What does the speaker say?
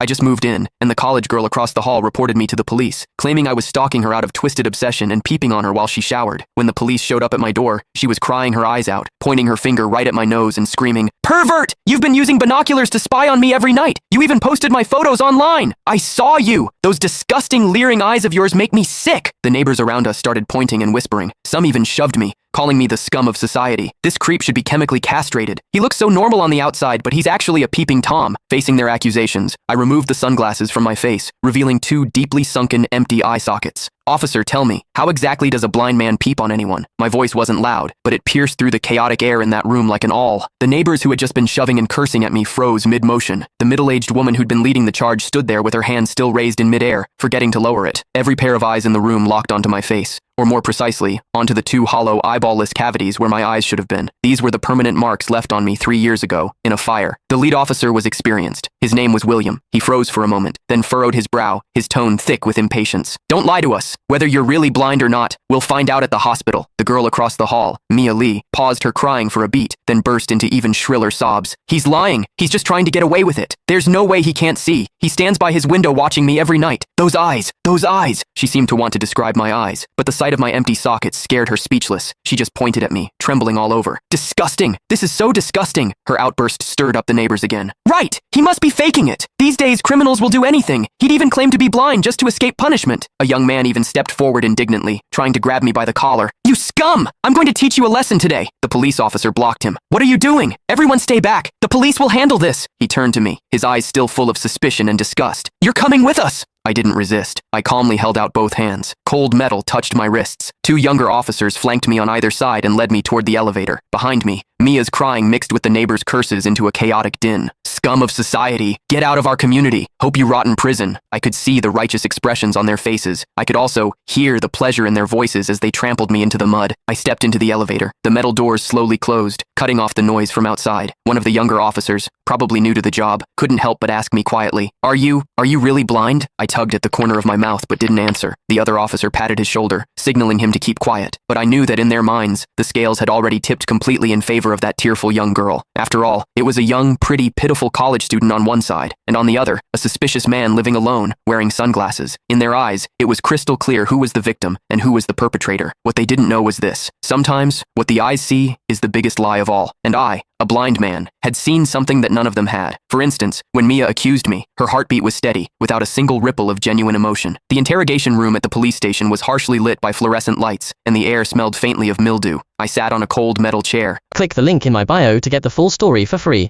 I just moved in, and the college girl across the hall reported me to the police, claiming I was stalking her out of twisted obsession and peeping on her while she showered. When the police showed up at my door, she was crying her eyes out, pointing her finger right at my nose and screaming, "Pervert! You've been using binoculars to spy on me every night! You even posted my photos online! I saw you! Those disgusting, leering eyes of yours make me sick!" The neighbors around us started pointing and whispering. Some even shoved me, calling me the scum of society. This creep should be chemically castrated. He looks so normal on the outside, but he's actually a peeping Tom. Facing their accusations, I removed the sunglasses from my face, revealing two deeply sunken, empty eye sockets. "Officer, tell me, how exactly does a blind man peep on anyone?" My voice wasn't loud, but it pierced through the chaotic air in that room like an awl. The neighbors who had just been shoving and cursing at me froze mid-motion. The middle-aged woman who'd been leading the charge stood there with her hand still raised in mid-air, forgetting to lower it. Every pair of eyes in the room locked onto my face, or more precisely, onto the two hollow, eyeball-less cavities where my eyes should have been. These were the permanent marks left on me 3 years ago, in a fire. The lead officer was experienced. His name was William. He froze for a moment, then furrowed his brow, his tone thick with impatience. "Don't lie to us. Whether you're really blind or not, we'll find out at the hospital." The girl across the hall, Mia Lee, paused her crying for a beat, then burst into even shriller sobs. "He's lying. He's just trying to get away with it. There's no way he can't see. He stands by his window watching me every night. Those eyes, those eyes." She seemed to want to describe my eyes, but the sight of my empty sockets scared her speechless. She just pointed at me, trembling all over. "Disgusting! This is so disgusting!" Her outburst stirred up the neighbors again. "Right! He must be faking it! These days, criminals will do anything. He'd even claim to be blind just to escape punishment." A young man even stepped forward indignantly, trying to grab me by the collar. "You scum! I'm going to teach you a lesson today." The police officer blocked him. "What are you doing? Everyone stay back! The police will handle this!" He turned to me, his eyes still full of suspicion and disgust. "You're coming with us!" I didn't resist. I calmly held out both hands. Cold metal touched my wrists. Two younger officers flanked me on either side and led me toward the elevator. Behind me, Mia's crying mixed with the neighbors' curses into a chaotic din. "Scum of society! Get out of our community! Hope you rot in prison!" I could see the righteous expressions on their faces. I could also hear the pleasure in their voices as they trampled me into the mud. I stepped into the elevator. The metal doors slowly closed, cutting off the noise from outside. One of the younger officers, probably new to the job, couldn't help but ask me quietly, Are you really blind?" I tugged at the corner of my mouth but didn't answer. The other officer patted his shoulder, signaling him to keep quiet. But I knew that in their minds, the scales had already tipped completely in favor of that tearful young girl. After all, it was a young, pretty, pitiful college student on one side, and on the other, a suspicious man living alone, wearing sunglasses. In their eyes, it was crystal clear who was the victim and who was the perpetrator. What they didn't know was this. Sometimes, what the eyes see is the biggest lie of all. And I, a blind man, had seen something that none of them had. For instance, when Mia accused me, her heartbeat was steady, without a single ripple of genuine emotion. The interrogation room at the police station was harshly lit by fluorescent lights, and the air smelled faintly of mildew. I sat on a cold metal chair. Click the link in my bio to get the full story for free.